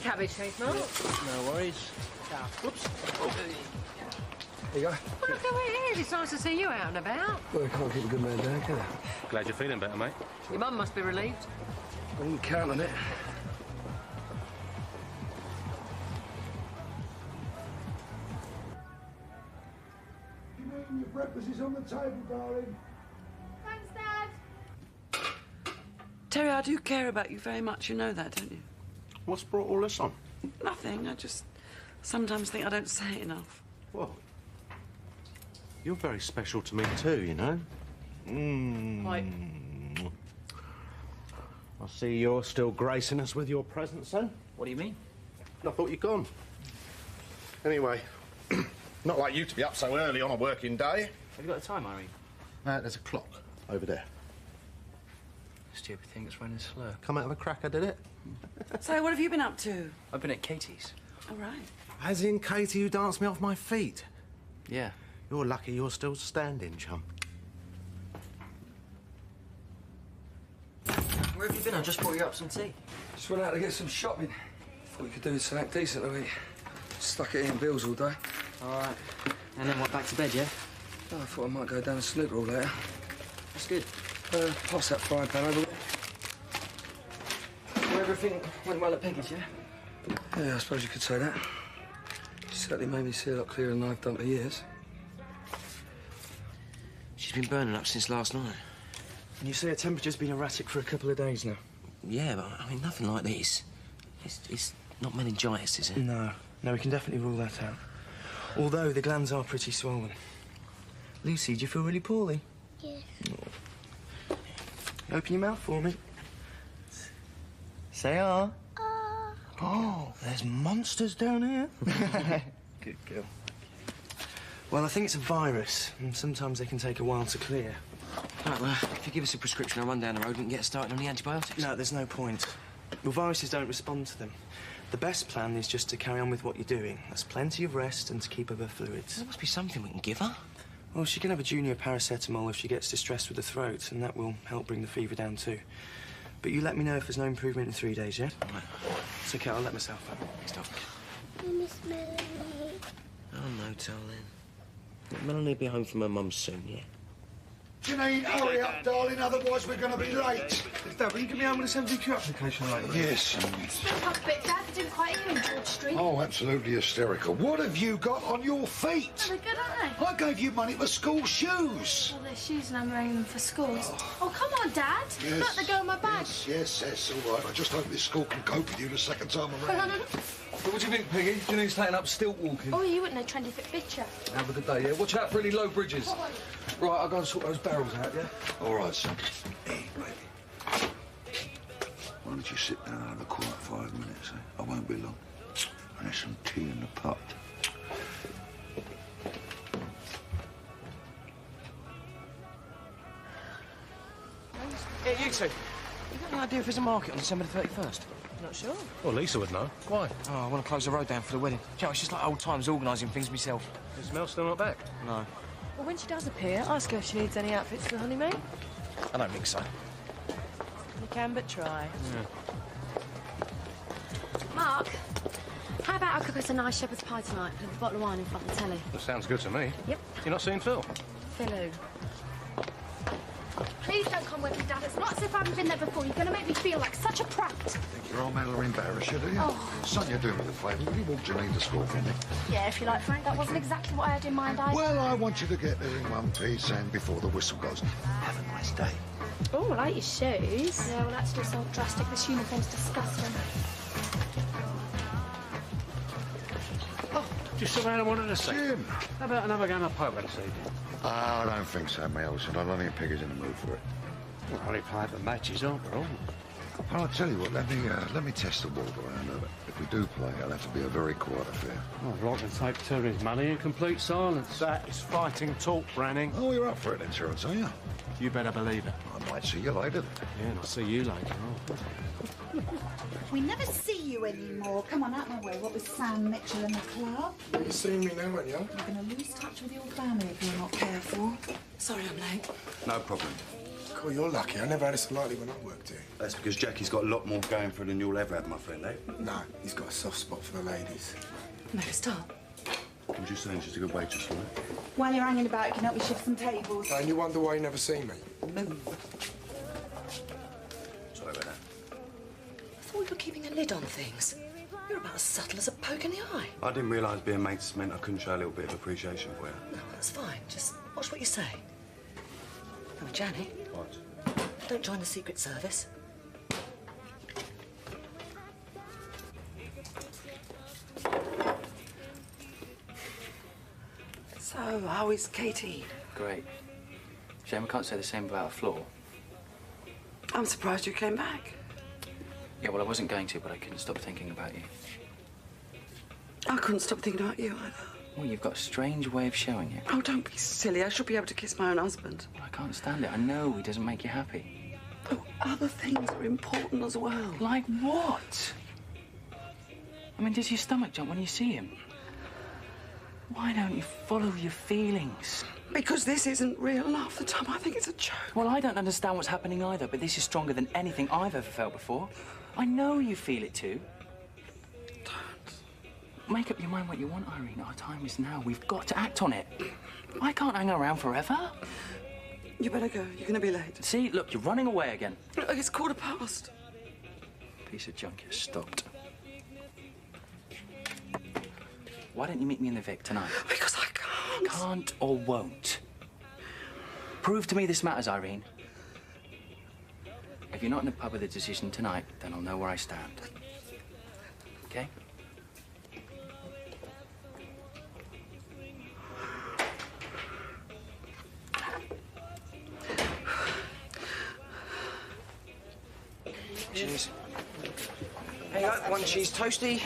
cabbage cake, Mark. No worries. Whoops. Oh. There you go. Well, look who it is. It's nice to see you out and about. Well, you can't keep a good man down, can you? Glad you're feeling better, mate. Your mum must be relieved. I wouldn't count on it. You mean your breakfast is on the table, darling? Thanks, Dad. Terry, I do care about you very much. You know that, don't you? What's brought all this on? Nothing. I just sometimes think I don't say it enough. Well, you're very special to me too, you know. Right. I see you're still gracing us with your presence, then. What do you mean? I thought you'd gone. Anyway, not like you to be up so early on a working day. Have you got the time, Irene? There's a clock over there. Stupid thing that's running slow. Come out of a cracker, did it? So, what have you been up to? I've been at Katie's. All right. As in Katie who danced me off my feet. Yeah. You're lucky you're still standing, chum. Where have you been? I just brought you up some tea. Just went out to get some shopping. Thought we could do with something decent to eat. Stuck at eating bills all day. All right. And then what, back to bed, yeah? Oh, I thought I might go down to snooker all later. That's good. Pass that frying pan over there. Well, everything went well at Peggy's, yeah? Yeah, I suppose you could say that. Certainly made me see a lot clearer than I've done for years. She's been burning up since last night. And you say her temperature's been erratic for a couple of days now? Yeah, but I mean, nothing like this. It's not meningitis, is it? No, we can definitely rule that out. Although the glands are pretty swollen. Lucy, do you feel really poorly? Yes. Oh. Open your mouth for me. Say ah. Oh, there's monsters down here. Good girl. Well, I think it's a virus, and sometimes they can take a while to clear. Right, well, if you give us a prescription, I'll run down the road and get started on the antibiotics. No, there's no point. Well, viruses don't respond to them. The best plan is just to carry on with what you're doing. That's plenty of rest and to keep up her fluids. There must be something we can give her. Well, she can have a junior paracetamol if she gets distressed with the throat, and that will help bring the fever down too. But you let me know if there's no improvement in 3 days, yeah? Right. It's okay, I'll let myself up. Stop. I miss Melanie. Oh, no, darling. Melanie will be home from her mum's soon, yeah? Janine, hurry up, darling, otherwise we're going to be late. Dad, will you get me home with this MVQ application later? Yes. Up a bit, Dad. Didn't quite hear him, George Street. Oh, absolutely hysterical. What have you got on your feet? They're good, aren't they? I gave you money for school shoes. Well, they're shoes and I'm wearing them for school. Oh, come on, Dad. Yes. Look, they go in my bag. Yes, all right. I just hope this school can cope with you the second time around. What do you think, Peggy? Janine's taking up stilt walking. Oh, you wouldn't know trendy fit picture. Have a good day, yeah? Watch out for any low bridges. Right, I'll go and sort those barrels out, yeah? All right, son. Hey, baby. Why don't you sit down and have a quiet 5 minutes, eh? I won't be long. And there's some tea in the pot. Yeah, you two. You got any idea if there's a market on December the 31st? Not sure. Well, Lisa would know. Why? Oh, I want to close the road down for the wedding. Do you know, it's just like old times organising things myself. Is Mel still not back? No, Well, when she does appear, ask her if she needs any outfits for the honeymoon. I don't think so. You can but try. Yeah. Mark, how about I cook us a nice shepherd's pie tonight with a bottle of wine in front of the telly? That sounds good to me. Yep. You're not seeing Phil? Philo. Please don't come with me, Dad. It's not as if I haven't been there before. You're going to make me feel like such a prat. Think your old man will embarrass you, do you? Oh. Sonia, do me a favour. Will you walk Janine to school for me? Yeah, if you like, Frank. That wasn't exactly what I had in mind, I... Well, I want you to get there in one piece and before the whistle goes. Have a nice day. Oh, I like your shoes. Yeah, well, that's just so drastic. This uniform's disgusting. Oh, just something I wanted to say. Jim! How about another game of poker this evening? I don't think so, Melson. I don't think Peggy's in the mood for it. Well, only playing for matches, aren't we all? I'll tell you what, let me test the water around of it. If we do play, it'll have to be a very quiet affair. I'd like to take Terry's money in complete silence. That is fighting talk, Branning. Oh, you're up for it, insurance, are you? You better believe it. I might see you later. Yeah, and I'll see you later on. We never see you anymore. Come on, out my way. What with Sam Mitchell and the club? You've seen me now, haven't you? You're going to lose touch with your family if you're not careful. Sorry I'm late. No problem. Cool, you're lucky. I never had it so lightly when I worked here. That's because Jackie's got a lot more going for her than you'll ever have, my friend, eh? No, he's got a soft spot for the ladies. Make a start. I'm just saying she's a good waitress, right? While you're hanging about, you can help me shift some tables. And you wonder why you never see me? Sorry about that. I thought we were keeping a lid on things. You're about as subtle as a poke in the eye. I didn't realise being mates meant I couldn't show a little bit of appreciation for you. No, that's fine. Just watch what you say. Oh, Janny. What? Don't join the Secret Service. So, how is Katie? Great. Shame we can't say the same about Floor. I'm surprised you came back. Yeah, well, I wasn't going to, but I couldn't stop thinking about you. I couldn't stop thinking about you either. Well, you've got a strange way of showing it. Oh, don't be silly. I should be able to kiss my own husband. I can't stand it. I know he doesn't make you happy. Oh, other things are important as well. Like what? I mean, does your stomach jump when you see him? Why don't you follow your feelings? Because this isn't real, and half the time I think it's a joke. Well, I don't understand what's happening either, but this is stronger than anything I've ever felt before. I know you feel it too. Don't. Make up your mind what you want, Irene. Our time is now. We've got to act on it. I can't hang around forever. You better go. You're going to be late. See, look, you're running away again. Look, it's 1:15. Piece of junk, you're stopped. Why don't you meet me in the Vic tonight? Because I can't. Can't or won't. Prove to me this matters, Irene. If you're not in the pub with a decision tonight, then I'll know where I stand. Okay? Cheers. There you go, one cheese toasty,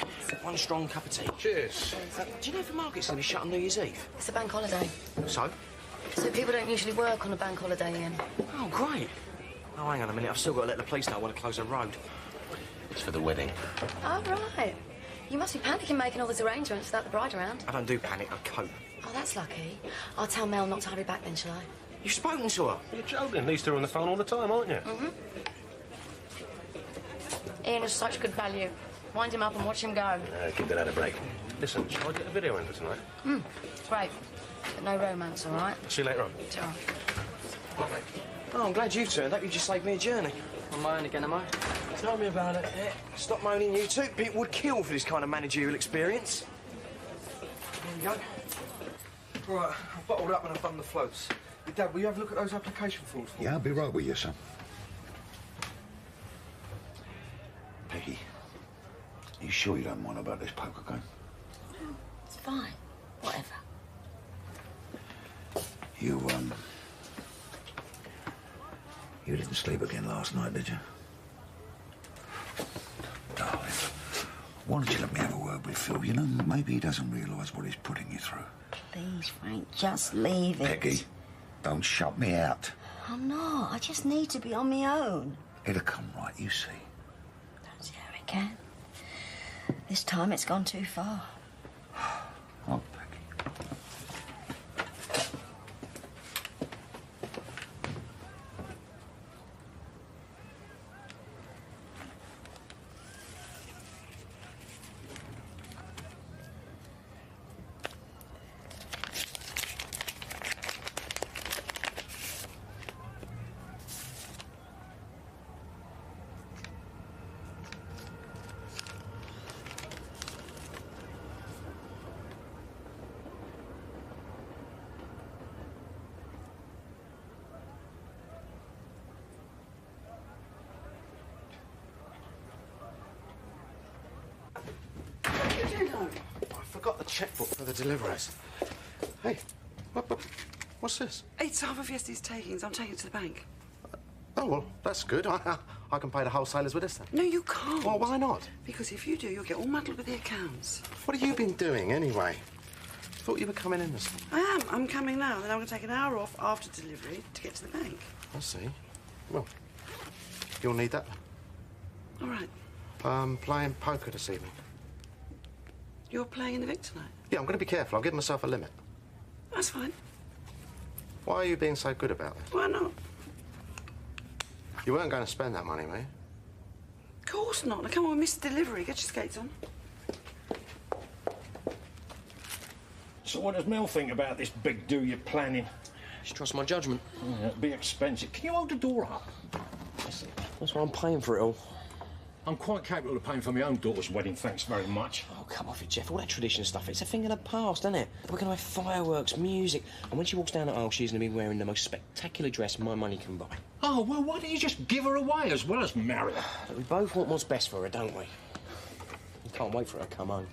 one strong cup of tea. Cheers. Do you know if the market's going to be shut on New Year's Eve? It's a bank holiday. So? So people don't usually work on a bank holiday, Ian. Oh, great. Oh, hang on a minute. I've still got to let the police know I want to close the road. It's for the wedding. Oh, right. You must be panicking making all these arrangements without the bride around. I don't do panic, I cope. Oh, that's lucky. I'll tell Mel not to hurry back then, shall I? You've spoken to her? You're joking. These two are on the phone all the time, aren't you? Mm-hmm. Ian is such good value. Wind him up and watch him go. Give that a break. Listen, shall I get a video in for tonight? Great. But no romance, all right? See you later on. It's all right. Oh, I'm glad you've turned up. You just saved me a journey. On my own again, am I? Tell me about it. Yeah. Stop moaning, you two. People would kill for this kind of managerial experience. There you go. Right, I've bottled up and I've done the floats. Your Dad, will you have a look at those application forms for me? Yeah, I'll be right with you, son. Peggy, are you sure you don't mind about this poker game? It's fine. Whatever. You didn't sleep again last night, did you? Darling, why don't you let me have a word with Phil? You know, maybe he doesn't realise what he's putting you through. Please, Frank, just leave it. Peggy, don't shut me out. I'm not. I just need to be on my own. It'll come right, you see. Don't see how it can. This time it's gone too far. Oh, I forgot the checkbook for the deliverers. Hey, what's this? It's half of yesterday's takings. I'm taking it to the bank. Oh, well, that's good. I can pay the wholesalers with this then. No, you can't. Well, why not? Because if you do, you'll get all muddled with the accounts. What have you been doing, anyway? Thought you were coming in this morning. I am. I'm coming now. Then I'm going to take an hour off after delivery to get to the bank. I see. Well, you'll need that. All right. Playing poker this evening. You're playing in the Vic tonight? Yeah, I'm going to be careful. I'll give myself a limit. That's fine. Why are you being so good about it? Why not? You weren't going to spend that money, were you? Of course not. Now, come on, we missed the delivery. Get your skates on. So what does Mel think about this big do you're planning? She trusts my judgment. Yeah, it'd be expensive. Can you hold the door up? That's why I'm paying for it all. I'm quite capable of paying for my own daughter's wedding, thanks very much. Oh, come off it, Jeff. All that tradition stuff, it's a thing of the past, isn't it? We're going to have fireworks, music, and when she walks down the aisle, she's going to be wearing the most spectacular dress my money can buy. Oh, well, why don't you just give her away as well as marry her? We both want what's best for her, don't we? We can't wait for her to come home.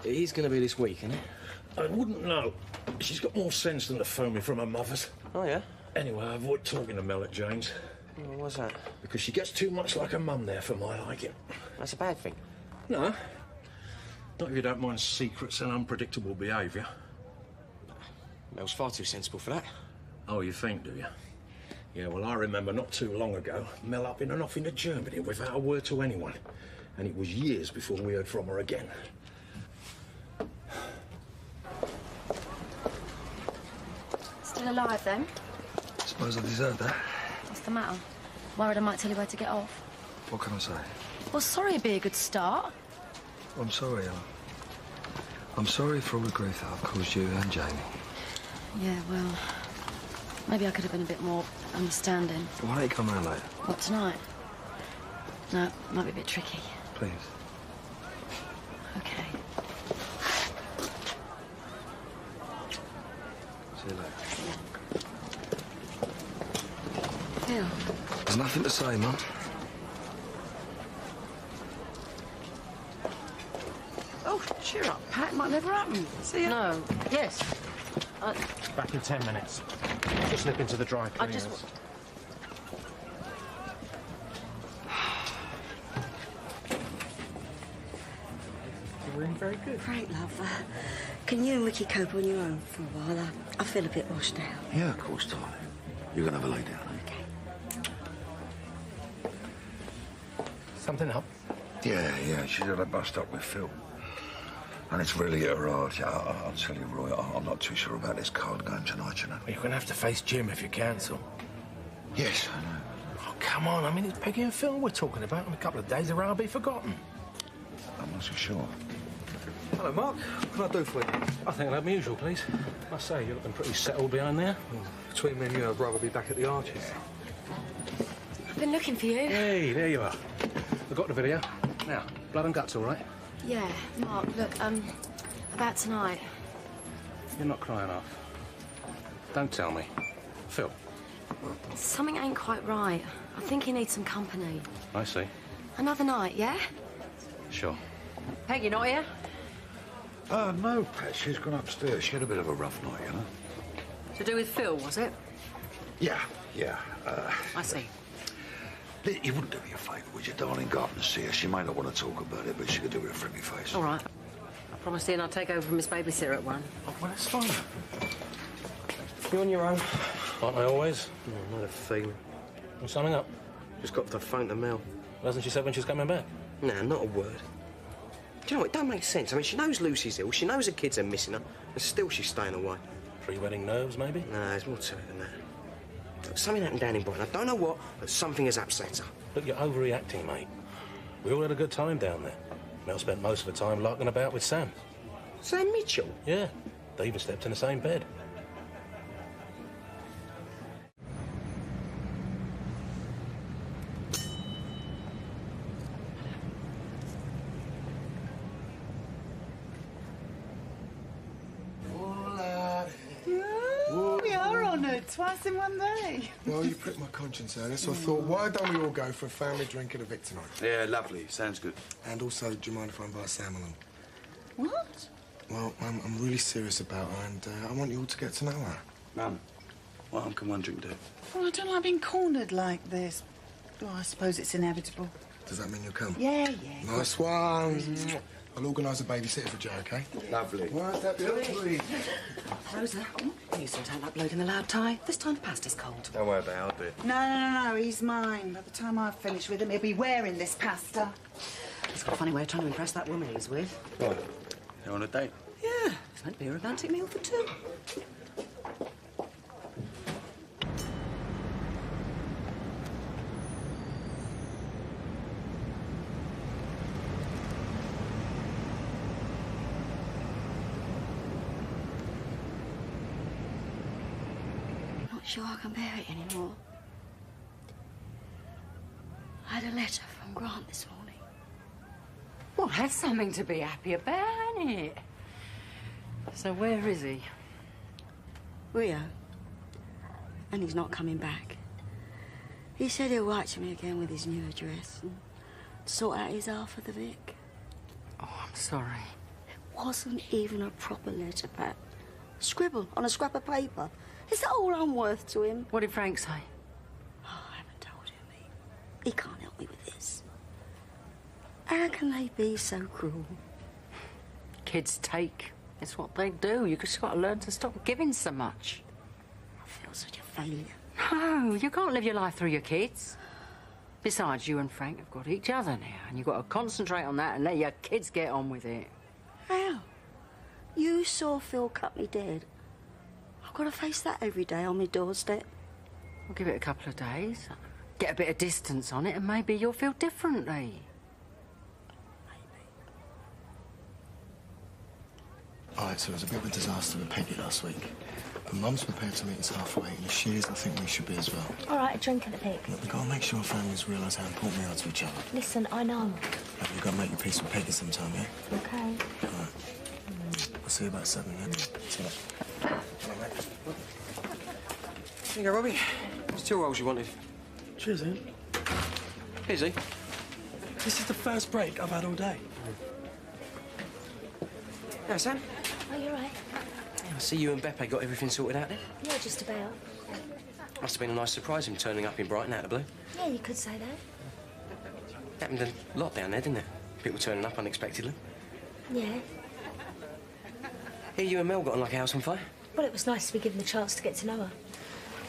It is going to be this week, isn't it? I wouldn't know. She's got more sense than to phone me from her mother's. Oh, yeah? Anyway, I avoid talking to Mel at Jane's. Oh, what's that? Because she gets too much like her mum there for my liking. That's a bad thing. No. Not if you don't mind secrets and unpredictable behaviour. Mel's far too sensible for that. Oh, you think, do you? Yeah, well, I remember not too long ago, Mel up in and off into Germany without a word to anyone. And it was years before we heard from her again. Still alive, then? Suppose I deserve that. What's the matter? Worried I might tell you where to get off? What can I say? Well, sorry would be a good start. I'm sorry, Ellen. I'm sorry for all the grief that I've caused you and Jamie. Yeah, well, maybe I could have been a bit more understanding. Why don't you come round later? What, tonight? No, might be a bit tricky. Please. Okay. See you later. Phil. There's nothing to say, Mum. Oh, cheer up, Pat. Might never happen. See ya. No. Yes. Back in 10 minutes. Just slip into the dry I cleaners. just... You're really very good. Great, love. Can you and Ricky cope on your own for a while? I feel a bit washed out. Yeah, of course, darling. You're going to have a lay down, Okay. Something up? Yeah, she did a bust up with Phil. And it's really hit her hard. I'll tell you, Roy, I'm not too sure about this card game tonight, you know. You're going to have to face Jim if you cancel. Yes, I know. Oh, come on. I mean, it's Peggy and Phil we're talking about. In a couple of days, the row will be forgotten. I'm not so sure. Hello, Mark. What can I do for you? I think I'll have my usual, please. I say, you're looking pretty settled behind there. Between me and you, I'd rather be back at the Arches. I've been looking for you. Hey, there you are. I've got the video. Now, blood and guts, all right? Yeah, Mark, look, about tonight. You're not crying off. Don't tell me. Phil. Something ain't quite right. I think he needs some company. I see. Another night, yeah? Sure. Peggy, not here? No, Pat, she's gone upstairs. She had a bit of a rough night, you know. To do with Phil, was it? Yeah. I see. You wouldn't do me a favour, would you, darling? Go up and see her. She may not want to talk about it, but she could do it with a friendly face. All right. I promised Ian I'd take over from Miss Babysitter at 1. Oh, well, that's fine. You on your own? Aren't I always? Oh, not a feeling. Want something up? Just got off the phone to Mel. Hasn't she said when she's coming back? Nah, not a word. Do you know, it don't make sense. I mean, she knows Lucy's ill, she knows her kids are missing her, and still she's staying away. Pre-wedding nerves, maybe? Nah, there's more to it than that. Look, something happened down in Brighton. I don't know what, but something has upset her. Look, you're overreacting, mate. We all had a good time down there. Mel spent most of the time larking about with Sam. Sam Mitchell? Yeah. They even slept in the same bed. We are honoured, twice in one day. Well, you pricked my conscience earlier, so I thought, why don't we all go for a family drink at a Vic tonight? Yeah, lovely. Sounds good. And also, do you mind if I invite Sam along? What? Well, I'm really serious about her, and I want you all to get to know her. Mum, well, can one drink do? Well, I don't like being cornered like this. Oh, I suppose it's inevitable. Does that mean you'll come? Yeah. Nice one. I'll organise a babysitter for Joe, OK? Lovely. Right, that be lovely. Rosa, you still don't like loading the loud tie. This time the pasta's cold. Don't worry about it, I'll do it. No, he's mine. By the time I've finished with him, he'll be wearing this pasta. He's got a funny way of trying to impress that woman he's with. What? They're on a date? Yeah, it's meant to be a romantic meal for two. not sure I can bear it anymore. I had a letter from Grant this morning. Well, that's something to be happy about, isn't it? So where is he? Rio. And he's not coming back. He said he'll write to me again with his new address and sort out his half of the Vic. Oh, I'm sorry. It wasn't even a proper letter, Pat. Scribble on a scrap of paper. Is that all I'm worth to him? What did Frank say? Oh, I haven't told him. He can't help me with this. How can they be so cruel? Kids take. It's what they do. You just got to learn to stop giving so much. I feel such a failure. No, you can't live your life through your kids. Besides, you and Frank have got each other now, and you've got to concentrate on that and let your kids get on with it. How? You saw Phil cut me dead. I've got to face that every day on my doorstep. I'll give it a couple of days. Get a bit of distance on it, and maybe you'll feel differently. All right, so it was a bit of a disaster with Peggy last week. But Mum's prepared to meet us halfway, and if she is, I think we should be as well. All right, a drink and a pick. Look, we've got to make sure our families realise how important we are to each other. Listen, I know. Look, you've got to make your peace with Peggy sometime, yeah? Okay. All right. We'll see you about 7, yeah? See you later. Here you go, Robbie. It's 2 rolls you wanted. Cheers, Ian. Easy. This is the first break I've had all day. Now, Sam. Oh, you're right. I see you and Beppe got everything sorted out there. Yeah, just about. Must have been a nice surprise him turning up in Brighton out of the blue. Yeah, you could say that. Happened a lot down there, didn't it? People turning up unexpectedly. Yeah. Here you and Mel got on like a house on fire. Well, it was nice to be given the chance to get to know her.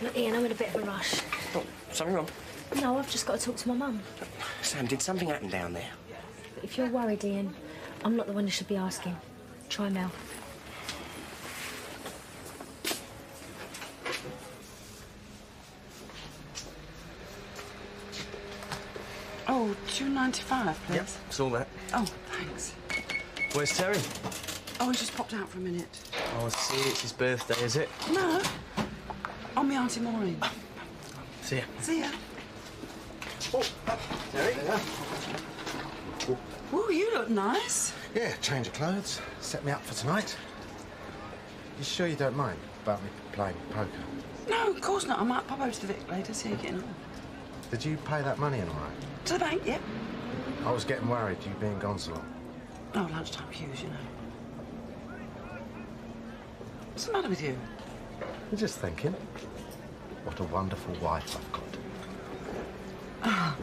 Look, Ian, I'm in a bit of a rush. Oh, something wrong? No, I've just got to talk to my mum. Sam, did something happen down there? But if you're worried, Ian, I'm not the one you should be asking. Try Mel. Oh, $2.95, please. Yep, saw that. Oh, thanks. Where's Terry? Oh, he just popped out for a minute. Oh, I see. It's his birthday, is it? No. On my Auntie Maureen. See ya. See ya. Terry? Oh, you look nice. Yeah, change of clothes. Set me up for tonight. You sure you don't mind about me playing poker? No, of course not. I might pop over to the Vic later, see how you're getting on. Did you pay that money in all right? To the bank, yep. I was getting worried, you being gone so long. Oh, lunchtime queues, you know. What's the matter with you? I'm just thinking, what a wonderful wife I've got. Ah.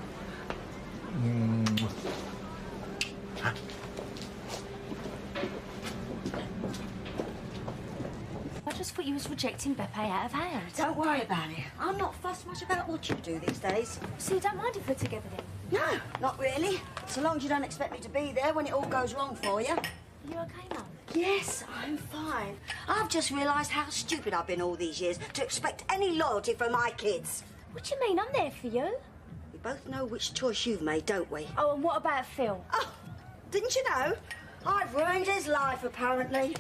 I just thought you was rejecting Beppe out of hand. Don't worry about it. I'm not fussed much about what you do these days. So you don't mind if we're together then? No, not really. So long as you don't expect me to be there when it all goes wrong for you. You okay, Mum? Yes, I'm fine. I've just realised how stupid I've been all these years to expect any loyalty from my kids. What do you mean? I'm there for you. We both know which choice you've made, don't we? Oh, and what about Phil? Oh, didn't you know? I've ruined his life, apparently.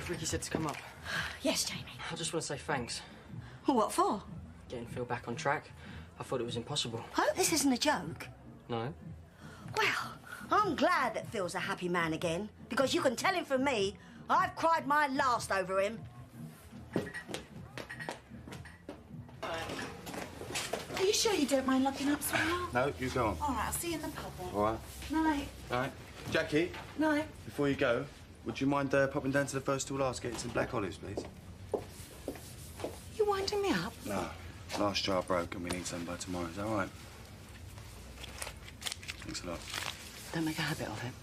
Ricky said to come up. Yes, Jamie. I just want to say thanks. What for? Getting Phil back on track. I thought it was impossible. I hope this isn't a joke. No? Well, I'm glad that Phil's a happy man again, because you can tell him from me, I've cried my last over him. Are you sure you don't mind locking up, sweetheart? No, you go on. All right, I'll see you in the pub then. All right. Night. All right. Jackie, Night. before you go, would you mind popping down to the first two last, getting some black olives, please? You winding me up? No. Last jar broke and we need some by tomorrow. Is that all right? Thanks a lot. Don't make a habit of it.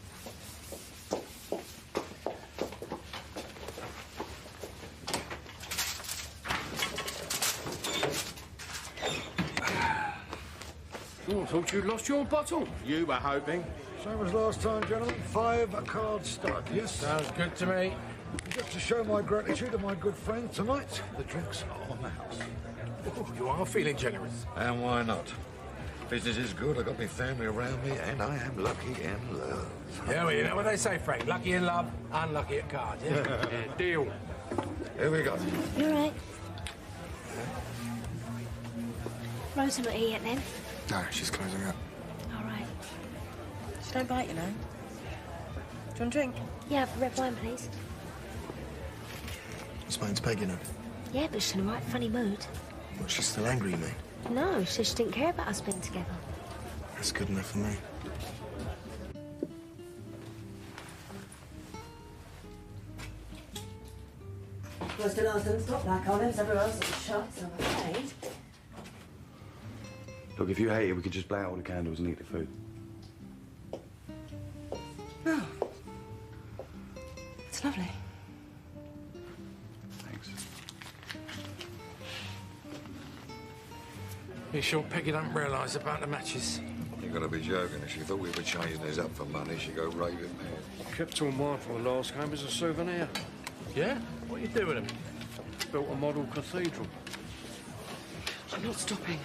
Oh, I thought you'd lost your bottle. You were hoping. Same as last time, gentlemen. 5 cards stud, yes? Sounds good to me. Just to show my gratitude to my good friend tonight, the drinks are on the house. Oh, you are feeling generous. And why not? Business is good, I've got my family around me, and I am lucky in love. Yeah, well, you know what they say, Frank. Lucky in love, unlucky at cards, yeah? Yeah, deal. Here we go. You all right? Rosa not here yet, then? No, she's closing up. All right. She don't bite, you know. Do you want a drink? Yeah, have a red wine, please. Spoken to Peg, you know. Yeah, but she's in a right funny mood. Well, she's still angry, you mean? No, she said she didn't care about us being together. That's good enough for me. First and last doesn't stop like olives. Everywhere else is shut, so I'm afraid. Look, if you hate it, we could just blow out all the candles and eat the food. Oh. It's lovely. Thanks. You sure Peggy don't realise about the matches? You gotta be joking. If she thought we were changing these up for money, she'd go raving mad. Kept all mine from the last game as a souvenir. Yeah? What you do with them? Built a model cathedral. I'm not stopping.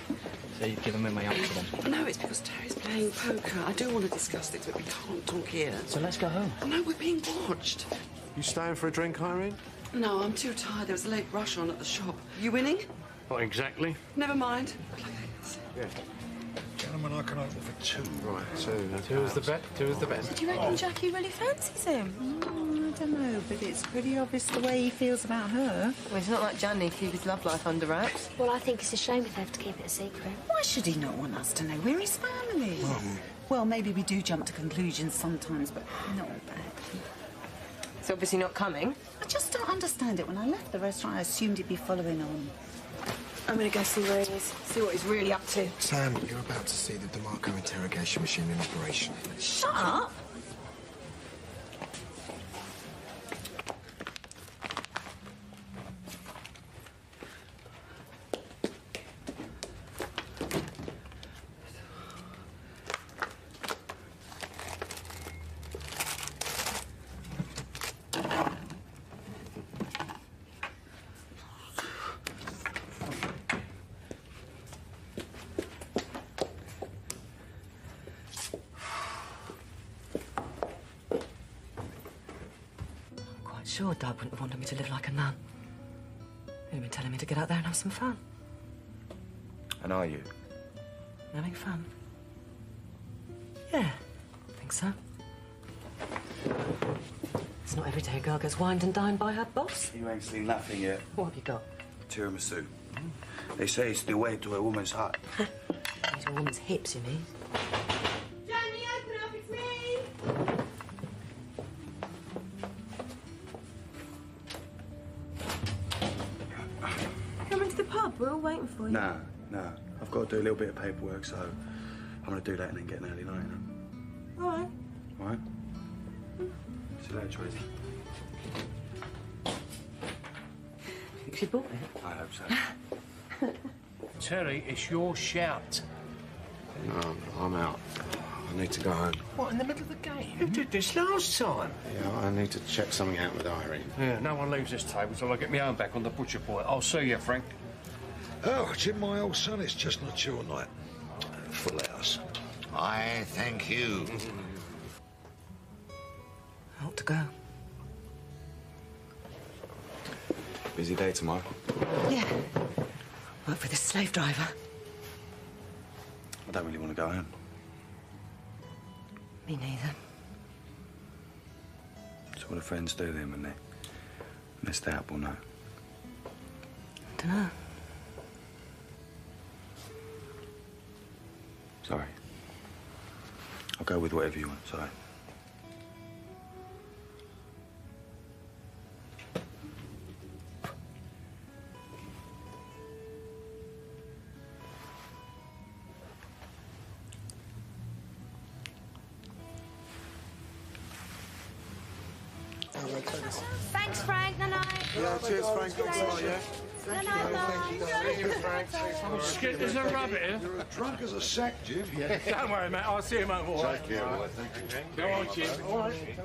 So you've given me my answer then? No, it's because Terry's playing poker. I do want to discuss this, but we can't talk here. So let's go home. No, we're being watched. You staying for a drink, Irene? No, I'm too tired. There was a late rush on at the shop. You winning? Not exactly. Never mind. Yeah. Gentlemen, I can open for two. Right, two's the bet. Two's the bet. Do you reckon Jackie really fancies him? I don't know, but it's pretty obvious the way he feels about her. Well, it's not like Johnny to keep his love life under wraps. Well, I think it's a shame if they have to keep it a secret. Why should he not want us to know? We're his family. Well, maybe we do jump to conclusions sometimes, but not all bad. It's obviously not coming. I just don't understand it. When I left the restaurant, I assumed he'd be following on. I'm going to go see where he is, see what he's really up to. Sam, you're about to see the DeMarco interrogation machine in operation. Shut up! Sure, Dad wouldn't have wanted me to live like a nun. He'd have been telling me to get out there and have some fun. And are you? Having fun? Yeah, I think so. It's not every day a girl gets wined and dined by her boss. You ain't seen nothing yet. What have you got? Tiramisu. They say it's the way to a woman's heart. To a woman's hips, you mean? Johnny, open up, it's me! Come into the pub. We're all waiting for you. Nah. I've got to do a little bit of paperwork, so I'm going to do that and then get an early night. All right. All right? See you later, Tracy. Think she bought it? I hope so. Terry, it's your shout. No, I'm out. I need to go home. What, in the middle of the game? You did this last time. Yeah, I need to check something out with Irene. Yeah, no one leaves this table till I get my own back on the butcher point. I'll see you, Frank. Oh, Jim, my old son, it's just not your night. Full house. I thank you. I ought to go. Busy day tomorrow. Yeah. Work for this slave driver. I don't really want to go home. Me neither. So what do friends do then when they stay up all night? Dunno. Sorry. I'll go with whatever you want, sorry. Thanks, Frank. Night-night. Yeah, cheers, Frank. Thanks a lot, yeah? Thank you, Frank. I'm scared there's a rabbit here. You're as drunk as a sack, Jim. Don't worry, mate. I'll see you, mate. All right. Take care, boy. Thank you. Go on, Jim. All right.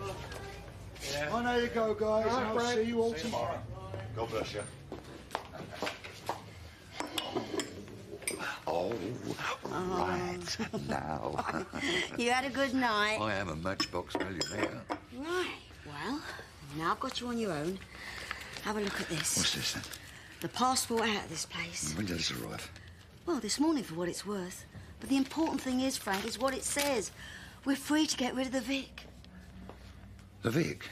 I know you go, guys. All right, I'll Frank. see you all tomorrow. God bless you. Oh, right now. You had a good night. I am a matchbox millionaire. Right. Well, now I've got you on your own. Have a look at this. What's this then? The passport out of this place. When did this arrive? Well, this morning for what it's worth. But the important thing is, Frank, is what it says. We're free to get rid of the Vic. The Vic?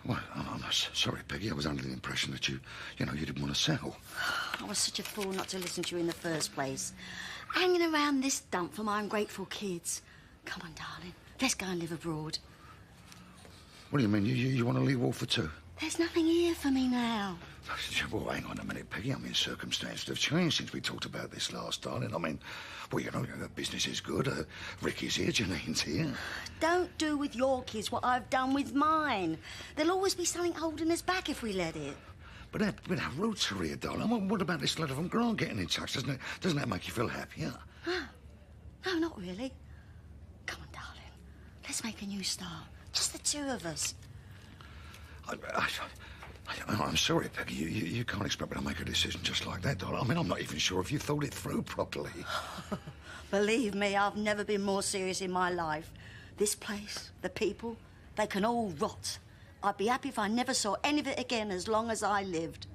Well, I'm sorry, Peggy. I was under the impression that you didn't want to sell. I was such a fool not to listen to you in the first place. Hanging around this dump for my ungrateful kids. Come on, darling. Let's go and live abroad. What do you mean? You want to leave all for two? There's nothing here for me now. Well, hang on a minute, Peggy. I mean, circumstances have changed since we talked about this last, darling. I mean, well, the business is good. Ricky's here, Janine's here. Don't do with your kids what I've done with mine. There'll always be something holding us back if we let it. But our roots are here, darling. What about this letter from Grant getting in touch? Doesn't that make you feel happier? No, not really. Come on, darling. Let's make a new start. Just the two of us. I'm sorry, Peggy. You can't expect me to make a decision just like that, darling. I mean, I'm not even sure if you thought it through properly. Believe me, I've never been more serious in my life. This place, the people, they can all rot. I'd be happy if I never saw any of it again as long as I lived.